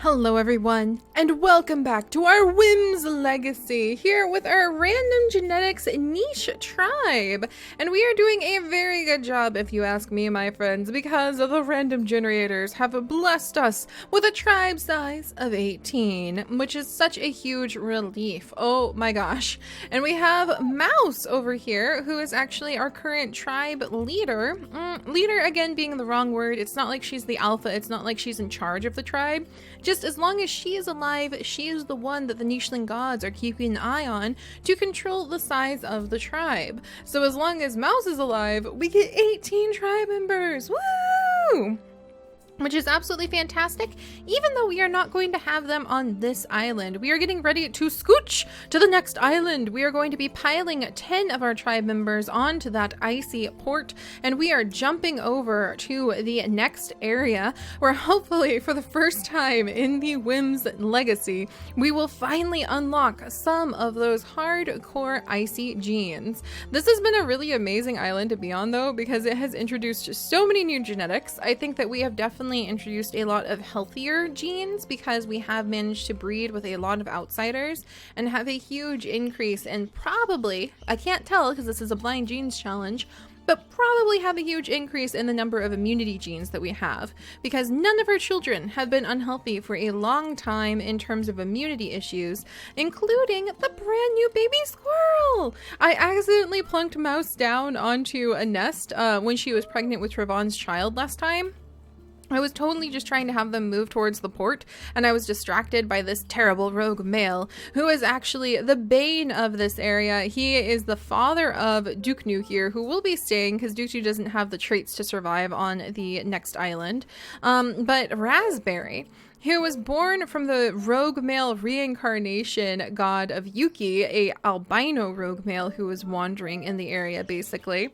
Hello everyone, and welcome back to our Whims legacy, here with our random genetics niche tribe. And we are doing a very good job, if you ask me, my friends, because the random generators have blessed us with a tribe size of 18, which is such a huge relief. Oh my gosh. And we have Mouse over here, who is actually our current tribe leader. Leader, again, being the wrong word. It's not like she's the alpha. It's not like she's in charge of the tribe. Just as long as she is alive, she is the one that the Nicheling gods are keeping an eye on to control the size of the tribe. So as long as Mouse is alive, we get 18 tribe members. Woo! Which is absolutely fantastic. Even though we are not going to have them on this island, we are getting ready to scooch to the next island. We are going to be piling 10 of our tribe members onto that icy port, and we are jumping over to the next area where hopefully for the first time in the Whims legacy, we will finally unlock some of those hardcore icy genes. This has been a really amazing island to be on though, because it has introduced so many new genetics. I think that we have definitely introduced a lot of healthier genes because we have managed to breed with a lot of outsiders and have a huge increase in probably, I can't tell because this is a blind genes challenge, but probably have a huge increase in the number of immunity genes that we have, because none of our children have been unhealthy for a long time in terms of immunity issues, including the brand new baby squirrel. I accidentally plunked Mouse down onto a nest when she was pregnant with Travon's child last time. I was totally just trying to have them move towards the port, and I was distracted by this terrible rogue male, who is actually the bane of this area. He is the father of Duknu here, who will be staying because Duknu doesn't have the traits to survive on the next island. But Raspberry, who was born from the rogue male reincarnation god of Yuki, a albino rogue male who was wandering in the area basically,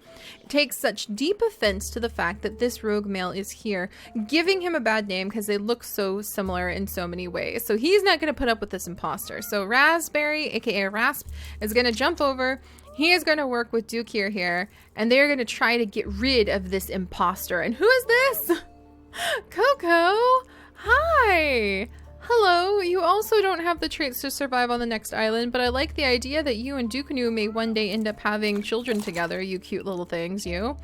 takes such deep offense to the fact that this rogue male is here, giving him a bad name because they look so similar in so many ways. So he's not going to put up with this imposter. So Raspberry, aka Rasp, is going to jump over. He is going to work with Duke here, and they're going to try to get rid of this imposter. And who is this? Coco! Hi! Hello, you also don't have the traits to survive on the next island, but I like the idea that you and Duknu may one day end up having children together, you cute little things, you.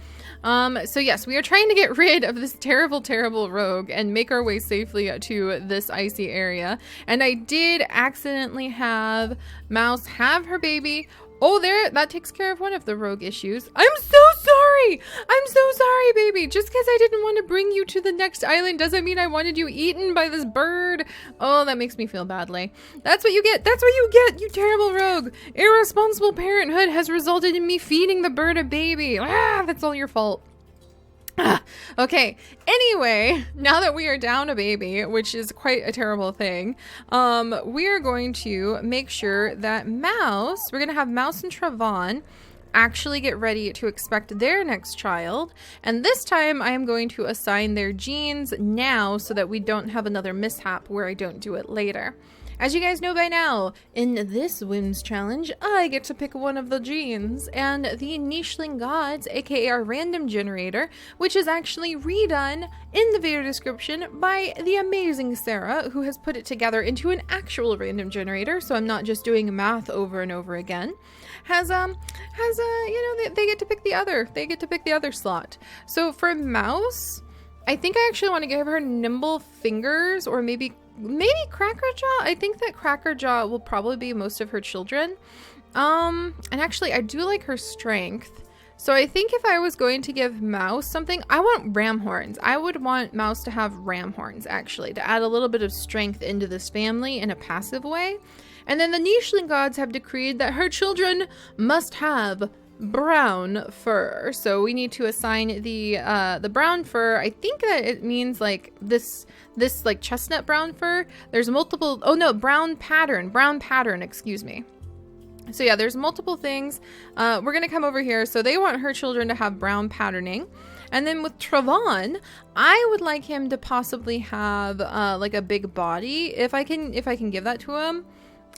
So yes, we are trying to get rid of this terrible, terrible rogue and make our way safely to this icy area. And I did accidentally have Mouse have her baby. Oh, there, that takes care of one of the rogue issues. I'm so sorry! I'm so sorry, baby! Just because I didn't want to bring you to the next island doesn't mean I wanted you eaten by this bird. Oh, that makes me feel badly. That's what you get! That's what you get, you terrible rogue! Irresponsible parenthood has resulted in me feeding the bird a baby. Ah, that's all your fault. Okay, anyway, now that we are down a baby, which is quite a terrible thing, we are going to make sure that we're going to have Mouse and Travon actually get ready to expect their next child. And this time I am going to assign their genes now so that we don't have another mishap where I don't do it later. As you guys know by now, in this Whims challenge, I get to pick one of the genes, and the Nicheling gods, aka our random generator, which is actually redone in the video description by the amazing Sarah, who has put it together into an actual random generator, so I'm not just doing math over and over again, they get to pick the other slot. So for Mouse, I think I actually want to give her nimble fingers, or maybe Crackerjaw. I think that Crackerjaw will probably be most of her children. And actually I do like her strength. So I think if I was going to give Mouse something, I want ram horns. I would want Mouse to have ram horns, actually, to add a little bit of strength into this family in a passive way. And then the Nicheling gods have decreed that her children must have brown fur. So we need to assign the brown fur. I think that it means like this like chestnut brown fur. There's multiple, oh no, brown pattern, excuse me. So yeah, there's multiple things. We're gonna come over here. So they want her children to have brown patterning. And then with Travon, I would like him to possibly have like a big body. If I can give that to him.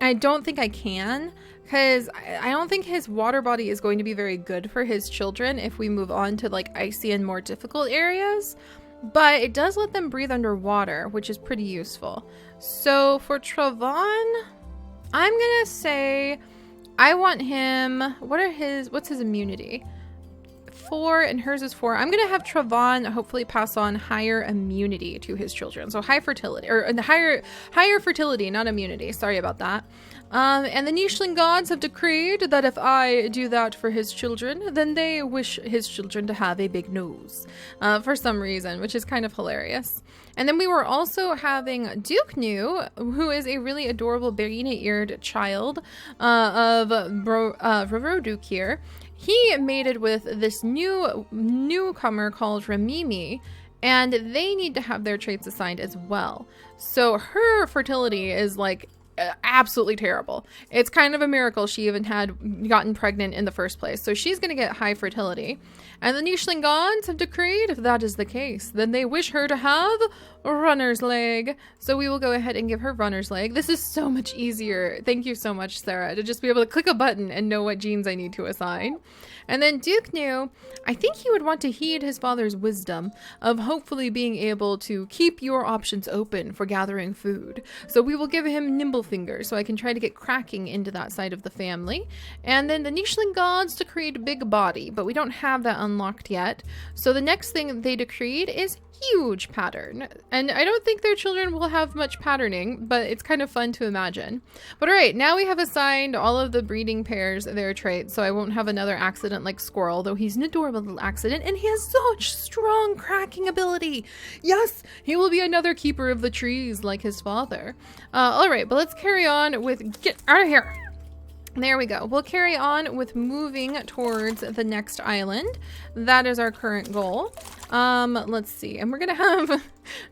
I don't think I can, because I don't think his water body is going to be very good for his children if we move on to like icy and more difficult areas. but it does let them breathe underwater, which is pretty useful. So for Travon, I'm gonna say I want him, what's his immunity? 4 and hers is 4. I'm gonna have Travon hopefully pass on higher immunity to his children. So high fertility, or higher fertility, not immunity. Sorry about that. And the Nicheling gods have decreed that if I do that for his children, then they wish his children to have a big nose for some reason, which is kind of hilarious. And then we were also having Duke New, who is a really adorable berina-eared child of Duke here. He mated with this newcomer called Ramimi, and they need to have their traits assigned as well. So her fertility is like absolutely terrible. It's kind of a miracle she even had gotten pregnant in the first place. So she's going to get high fertility. And the Nicheling gods have decreed if that is the case, then they wish her to have a runner's leg. So we will go ahead and give her runner's leg. This is so much easier. Thank you so much, Sarah, to just be able to click a button and know what genes I need to assign. And then Duke New, I think he would want to heed his father's wisdom of hopefully being able to keep your options open for gathering food. So we will give him nimble fingers so I can try to get cracking into that side of the family. And then the Nicheling gods decreed big body, but we don't have that unlocked yet. So the next thing they decreed is huge pattern. And I don't think their children will have much patterning, but it's kind of fun to imagine. But all right, now we have assigned all of the breeding pairs their traits, so I won't have another accident like Squirrel, though he's an adorable little accident, and he has such strong cracking ability. Yes, he will be another keeper of the trees like his father. All right, but let's carry on with, get out of here. There we go. We'll carry on with moving towards the next island. That is our current goal. Let's see. And we're going to have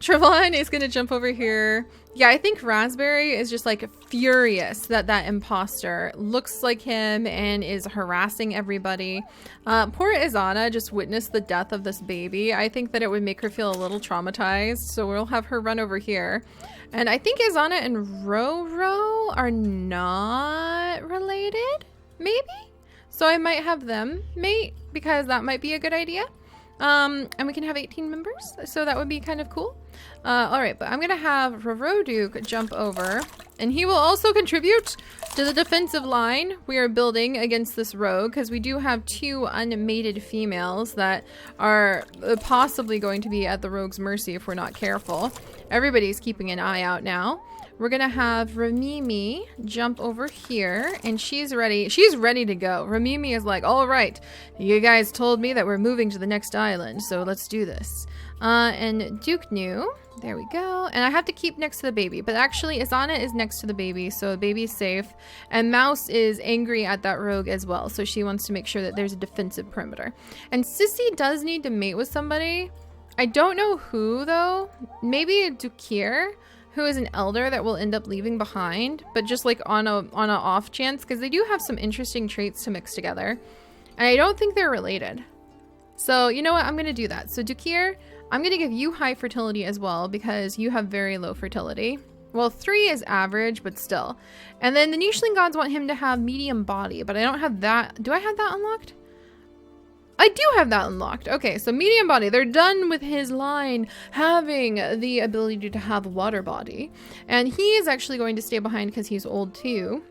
Travon is going to jump over here. Yeah, I think Raspberry is just like furious that that imposter looks like him and is harassing everybody. Poor Izana just witnessed the death of this baby. I think that it would make her feel a little traumatized. So we'll have her run over here. And I think Izana and Roro are not related, maybe? So I might have them mate, because that might be a good idea. And we can have 18 members, so that would be kind of cool. All right, but I'm gonna have Roroduke jump over, and he will also contribute to the defensive line we are building against this rogue, because we do have 2 unmated females that are possibly going to be at the rogue's mercy if we're not careful. Everybody's keeping an eye out now. We're gonna have Ramimi jump over here, and she's ready. She's ready to go. Ramimi is like, all right, you guys told me that we're moving to the next island, so let's do this. And Duke New, there we go. And I have to keep next to the baby, but actually Izana is next to the baby, so the baby's safe. And Mouse is angry at that rogue as well, so she wants to make sure that there's a defensive perimeter. And Sissy does need to mate with somebody. I don't know who though. Maybe Dukir, who is an elder that will end up leaving behind, but just like on a off chance, because they do have some interesting traits to mix together. And I don't think they're related. So you know what? I'm going to do that. So Dukir, I'm going to give you high fertility as well, because you have very low fertility. Well, 3 is average, but still. And then the Nicheling gods want him to have medium body, but I don't have that. Do I have that unlocked? I do have that unlocked. Okay, so medium body. They're done with his line having the ability to have water body. And he is actually going to stay behind because he's old too.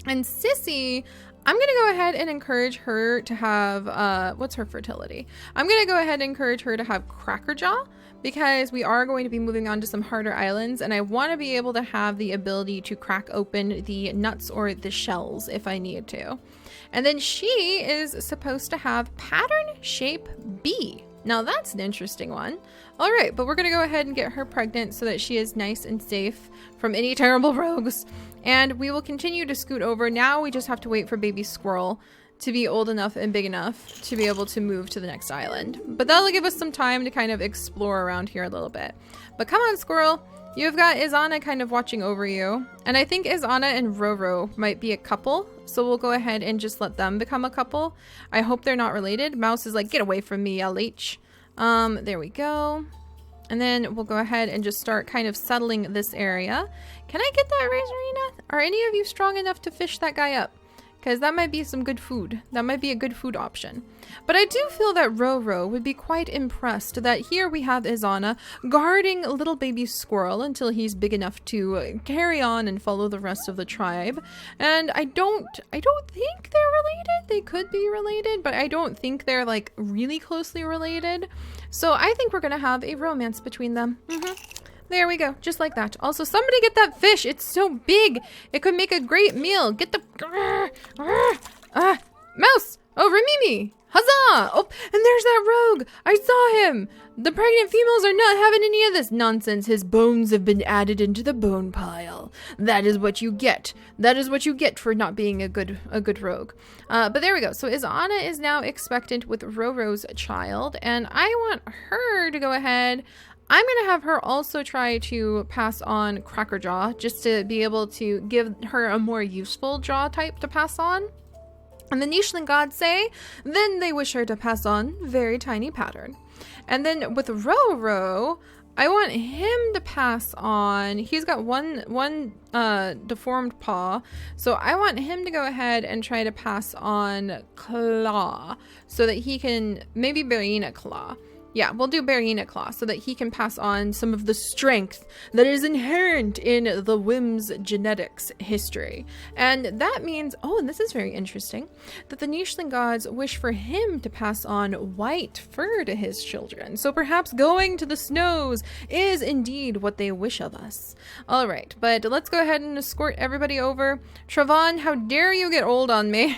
And Sissy, I'm going to go ahead and encourage her to have, what's her fertility? I'm going to go ahead and encourage her to have Crackerjaw, because we are going to be moving on to some harder islands, and I want to be able to have the ability to crack open the nuts or the shells if I need to. And then she is supposed to have pattern shape B. Now that's an interesting one. All right, but we're going to go ahead and get her pregnant so that she is nice and safe from any terrible rogues. And we will continue to scoot over. Now we just have to wait for baby Squirrel to be old enough and big enough to be able to move to the next island. But that'll give us some time to kind of explore around here a little bit. But come on, Squirrel. You've got Izana kind of watching over you. And I think Izana and Roro might be a couple. So we'll go ahead and just let them become a couple. I hope they're not related. Mouse is like, get away from me, LH. There we go. And then we'll go ahead and just start kind of settling this area. Can I get that Razorina? Are any of you strong enough to fish that guy up? because that might be some good food. That might be a good food option. But I do feel that Roro would be quite impressed that here we have Izana guarding a little baby squirrel until he's big enough to carry on and follow the rest of the tribe. And I don't think they're related. They could be related, but I don't think they're like really closely related. So I think we're gonna have a romance between them. There we go, just like that. Also, somebody get that fish. It's so big. It could make a great meal. Get the mouse. Oh, Remimi. Huzzah! Oh, and there's that rogue. I saw him. The pregnant females are not having any of this nonsense. His bones have been added into the bone pile. That is what you get. That is what you get for not being a good rogue. But there we go. So Izana is now expectant with Roro's child, and I want her to go ahead. I'm going to have her also try to pass on Crackerjaw, just to be able to give her a more useful jaw type to pass on. And the Nicheling gods say, then they wish her to pass on Very Tiny Pattern. And then with Roro, I want him to pass on, he's got one deformed paw, so I want him to go ahead and try to pass on Claw, so that he can, maybe Berina Claw. Yeah, we'll do Berina Claw so that he can pass on some of the strength that is inherent in the Whims genetics history. And that means, oh, and this is very interesting, that the Nicheling gods wish for him to pass on white fur to his children. So perhaps going to the snows is indeed what they wish of us. All right, but let's go ahead and escort everybody over. Travon, how dare you get old on me?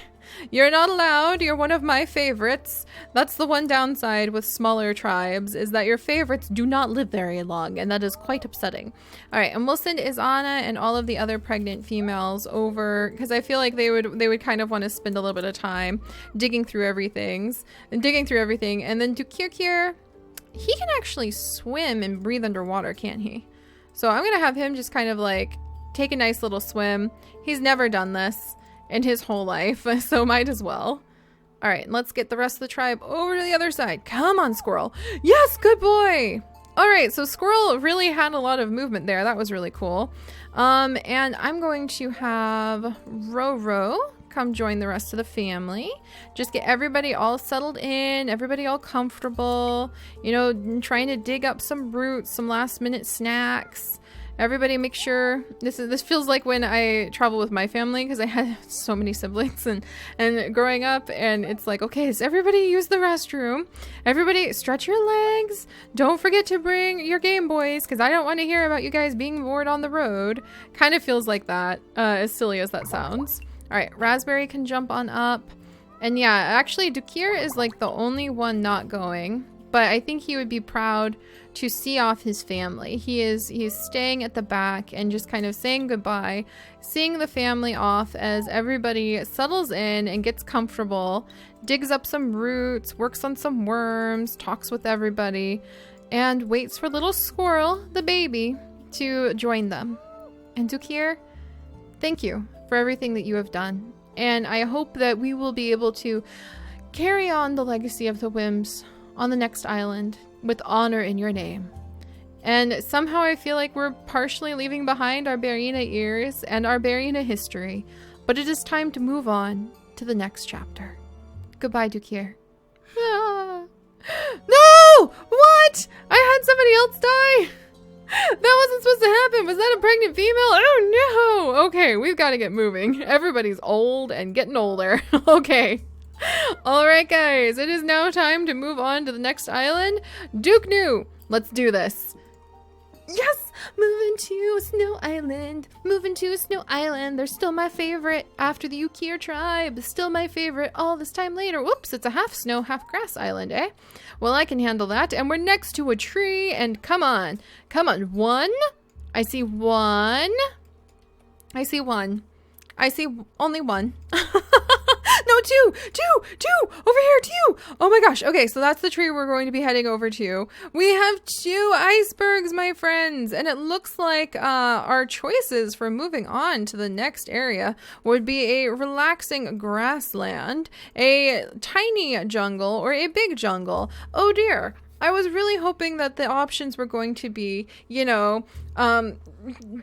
You're not allowed. You're one of my favorites. That's the one downside with smaller tribes, is that your favorites do not live very long, and that is quite upsetting. All right, and we'll send Izana and all of the other pregnant females over, because I feel like they would kind of want to spend a little bit of time digging through everything. And then Dukir, he can actually swim and breathe underwater, can't he? So I'm gonna have him just kind of like take a nice little swim. He's never done this in his whole life, so might as well. All right, let's get the rest of the tribe over to the other side. Come on, Squirrel. Yes, good boy. All right, so Squirrel really had a lot of movement there. That was really cool. And I'm going to have Roro come join the rest of the family. Just get everybody all settled in, everybody all comfortable, you know, trying to dig up some roots, some last minute snacks. Everybody make sure, this feels like when I travel with my family, because I had so many siblings and growing up, and it's like, okay, so everybody use the restroom. Everybody stretch your legs. Don't forget to bring your Game Boys, because I don't want to hear about you guys being bored on the road. Kind of feels like that, as silly as that sounds. All right, Raspberry can jump on up. And yeah, actually Dukir is like the only one not going, but I think he would be proud to see off his family. He's staying at the back and just kind of saying goodbye, seeing the family off as everybody settles in and gets comfortable, digs up some roots, works on some worms, talks with everybody, and waits for little Squirrel, the baby, to join them. And Dukir, thank you for everything that you have done. And I hope that we will be able to carry on the legacy of the Whims on the next island with honor in your name. And somehow I feel like we're partially leaving behind our Berina ears and our Berina history, but it is time to move on to the next chapter. Goodbye, Dukir. Ah. No! What? I had somebody else die? That wasn't supposed to happen. Was that a pregnant female? Oh no! Okay, we've got to get moving. Everybody's old and getting older. Okay. Alright guys, it is now time to move on to the next island. Duke New, let's do this. Yes! Moving to Snow Island. Moving to Snow Island. They're still my favorite after the Ukir tribe. Still my favorite all this time later. Whoops, it's a half snow, half grass island, eh? Well, I can handle that. And we're next to a tree. And come on. Come on. One. I see one. I see one. I see only one. No, two, over here, two. Oh my gosh. Okay, so that's the tree we're going to be heading over to. We have 2 icebergs, my friends, and it looks like our choices for moving on to the next area would be a relaxing grassland, a tiny jungle, or a big jungle. Oh dear. I was really hoping that the options were going to be, you know,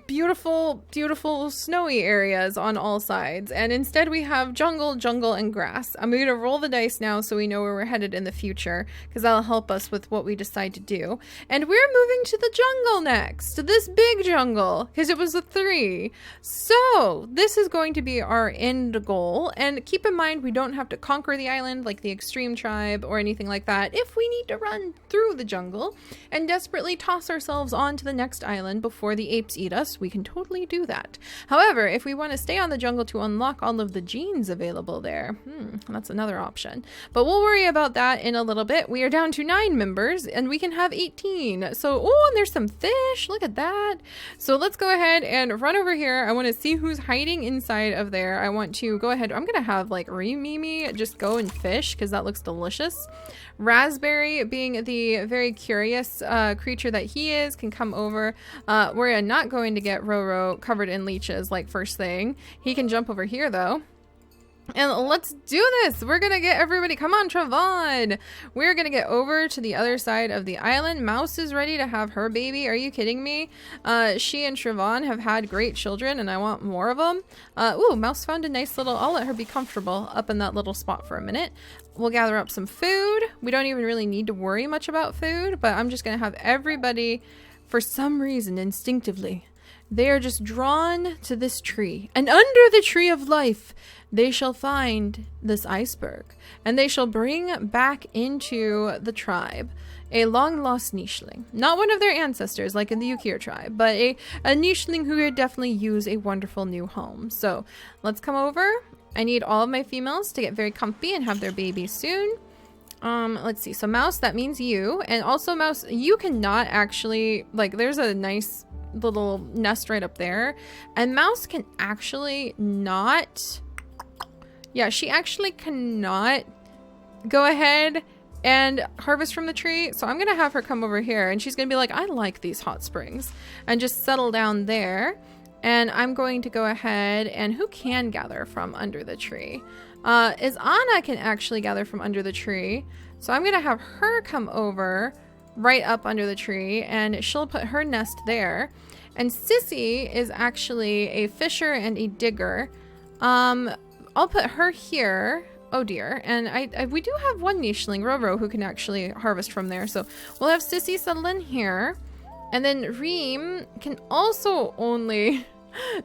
beautiful, beautiful snowy areas on all sides. And instead we have jungle, and grass. I'm going to roll the dice now so we know where we're headed in the future, because that'll help us with what we decide to do. And we're moving to the jungle next, to this big jungle, because it was a 3. So this is going to be our end goal. And keep in mind, we don't have to conquer the island like the extreme tribe or anything like that. If we need to run through the jungle and desperately toss ourselves onto the next island before the apes eat us, we can totally do that. However, if we want to stay on the jungle to unlock all of the genes available there, that's another option. But we'll worry about that in a little bit. We are down to 9 members and we can have 18. So, oh, and there's some fish. Look at that. So let's go ahead and run over here. I want to see who's hiding inside of there. I want to go ahead. I'm going to have like Mimi just go and fish because that looks delicious. Raspberry, being the very curious creature that he is, can come over. We're not going to get Roro covered in leeches like first thing. He can jump over here though. And let's do this. We're gonna get everybody. Come on, Trevon. We're gonna get over to the other side of the island. Mouse is ready to have her baby. Are you kidding me? She and Trevon have had great children and I want more of them. Ooh, Mouse found a nice little, I'll let her be comfortable up in that little spot for a minute. We'll gather up some food. We don't even really need to worry much about food, but I'm just gonna have everybody, for some reason, instinctively, they are just drawn to this tree. And under the tree of life, they shall find this iceberg. And they shall bring back into the tribe a long-lost nicheling. Not one of their ancestors, like in the Yukir tribe, but a nicheling who could definitely use a wonderful new home. So let's come over. I need all of my females to get very comfy and have their babies soon. Let's see. So Mouse, that means you. And also Mouse, you cannot actually, like, there's a nice little nest right up there. And Mouse can actually not, yeah, she actually cannot go ahead and harvest from the tree. So I'm going to have her come over here and she's going to be like, I like these hot springs, and just settle down there. And I'm going to go ahead and who can gather from under the tree? Is Anna can actually gather from under the tree. So I'm going to have her come over right up under the tree and she'll put her nest there. And Sissy is actually a fisher and a digger. I'll put her here. Oh dear. And we do have one nicheling, Roro, who can actually harvest from there. So we'll have Sissy settle in here. And then Reem can also only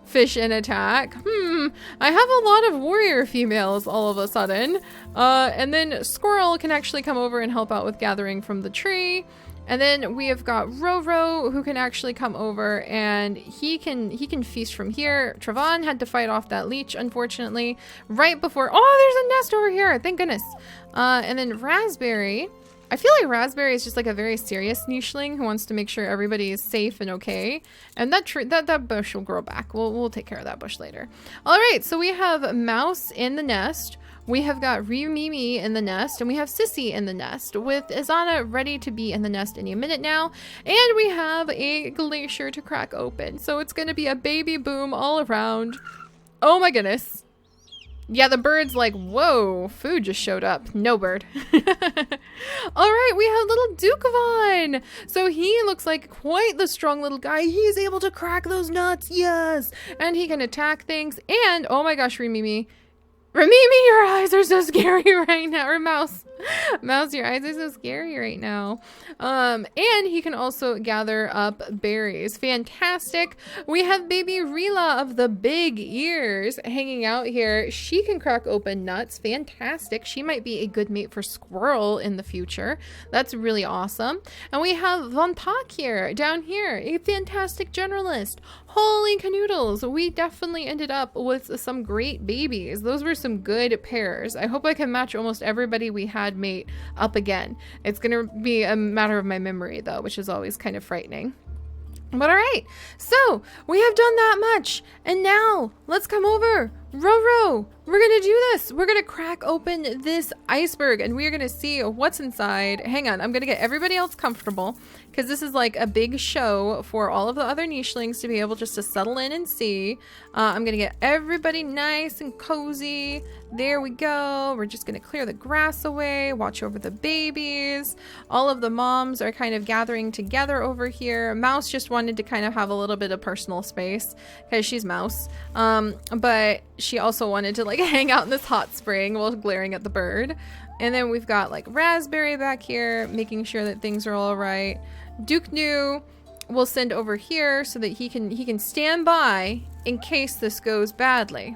fish and attack. I have a lot of warrior females all of a sudden. And then Squirrel can actually come over and help out with gathering from the tree. And then we have got Roro, who can actually come over and he can feast from here. Trevon had to fight off that leech, unfortunately, right before. Oh, there's a nest over here. Thank goodness. And then Raspberry. I feel like Raspberry is just like a very serious nicheling who wants to make sure everybody is safe and okay. And that bush will grow back. We'll take care of that bush later. All right, so we have Mouse in the nest. We have got Mimi in the nest, and we have Sissy in the nest, with Izana ready to be in the nest any minute now. And we have a glacier to crack open. So it's going to be a baby boom all around. Oh my goodness. Yeah, the bird's like, whoa, food just showed up. No bird. All right, we have little Dukavon. So he looks like quite the strong little guy. He's able to crack those nuts, yes. And he can attack things. And, oh my gosh, Mimi, your eyes are so scary right now. Or Mouse, your eyes are so scary right now. And he can also gather up berries. Fantastic. We have baby Rila of the big ears hanging out here. She can crack open nuts. Fantastic. She might be a good mate for Squirrel in the future. That's really awesome. And we have Von Tak here, down here, a fantastic generalist. Holy canoodles. We definitely ended up with some great babies. Those were some good pairs. I hope I can match almost everybody we had mate up again. It's gonna be a matter of my memory though, which is always kind of frightening. But all right, so we have done that much, and now let's come over. Roro, we're gonna do this. We're gonna crack open this iceberg and we are gonna see what's inside. Hang on, I'm gonna get everybody else comfortable because this is like a big show for all of the other nichelings to be able just to settle in and see. I'm gonna get everybody nice and cozy. There we go. We're just gonna clear the grass away, watch over the babies. All of the moms are kind of gathering together over here. Mouse just wanted to kind of have a little bit of personal space because she's Mouse. But she also wanted to like hang out in this hot spring while glaring at the bird. And then we've got like Raspberry back here, making sure that things are all right. Duke New we'll send over here so that he can stand by in case this goes badly.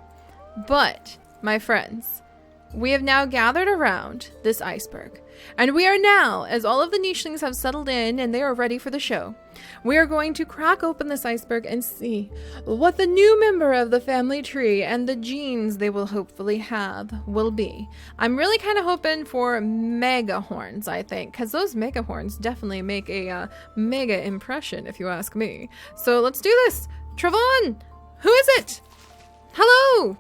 But my friends, we have now gathered around this iceberg, and we are now, as all of the nichelings have settled in and they are ready for the show, we are going to crack open this iceberg and see what the new member of the family tree and the genes they will hopefully have will be. I'm really kind of hoping for mega horns, I think, because those mega horns definitely make a mega impression, if you ask me. So let's do this. Travon, who is it? Hello.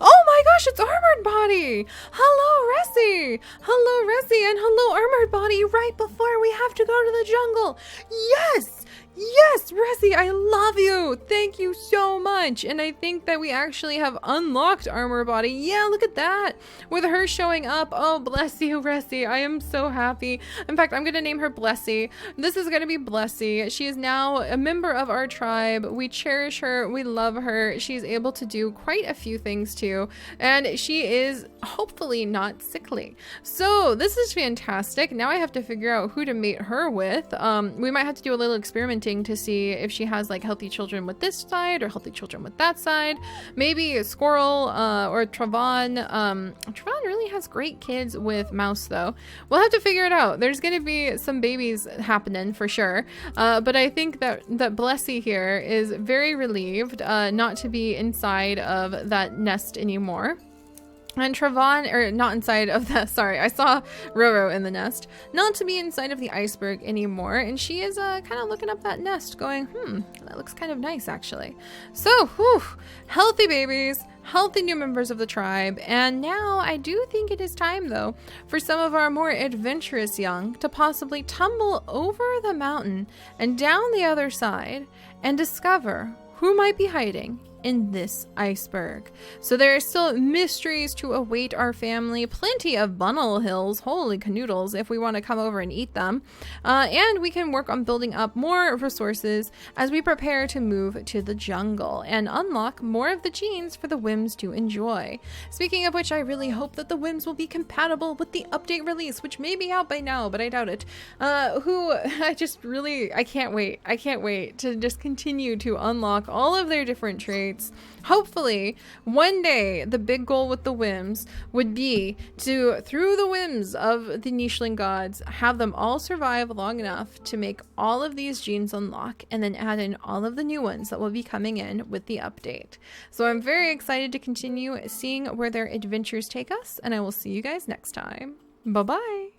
Oh my gosh, it's Armored Body! Hello, Ressie! Hello, Ressie, and hello, Armored Body, right before we have to go to the jungle! Yes! Yes, Ressie, I love you! Thank you so much! And I think that we actually have unlocked Armor Body. Yeah, look at that! With her showing up. Oh, bless you, Ressie. I am so happy. In fact, I'm gonna name her Blessy. This is gonna be Blessy. She is now a member of our tribe. We cherish her. We love her. She's able to do quite a few things too. And she is hopefully not sickly. So this is fantastic. Now I have to figure out who to mate her with. We might have to do a little experimenting to see if she has like healthy children with this side or healthy children with that side. Maybe a Squirrel or Travon. Travon really has great kids with Mouse though. We'll have to figure it out. There's gonna be some babies happening for sure. But I think that Blessy here is very relieved not to be inside of that nest anymore. And Travon, or not inside of the, sorry, I saw Roro in the nest, not to be inside of the iceberg anymore. And she is kind of looking up that nest going, that looks kind of nice actually. So, whew, healthy babies, healthy new members of the tribe. And now I do think it is time though for some of our more adventurous young to possibly tumble over the mountain and down the other side and discover who might be hiding in this iceberg. So there are still mysteries to await our family, plenty of bunnel hills, holy canoodles, if we want to come over and eat them. And we can work on building up more resources as we prepare to move to the jungle and unlock more of the genes for the Whims to enjoy. Speaking of which, I really hope that the Whims will be compatible with the update release, which may be out by now, but I doubt it. I can't wait. I can't wait to just continue to unlock all of their different traits. Hopefully, one day, the big goal with the Whims would be to, through the whims of the nicheling gods, have them all survive long enough to make all of these genes unlock and then add in all of the new ones that will be coming in with the update. So I'm very excited to continue seeing where their adventures take us, and I will see you guys next time. Bye-bye!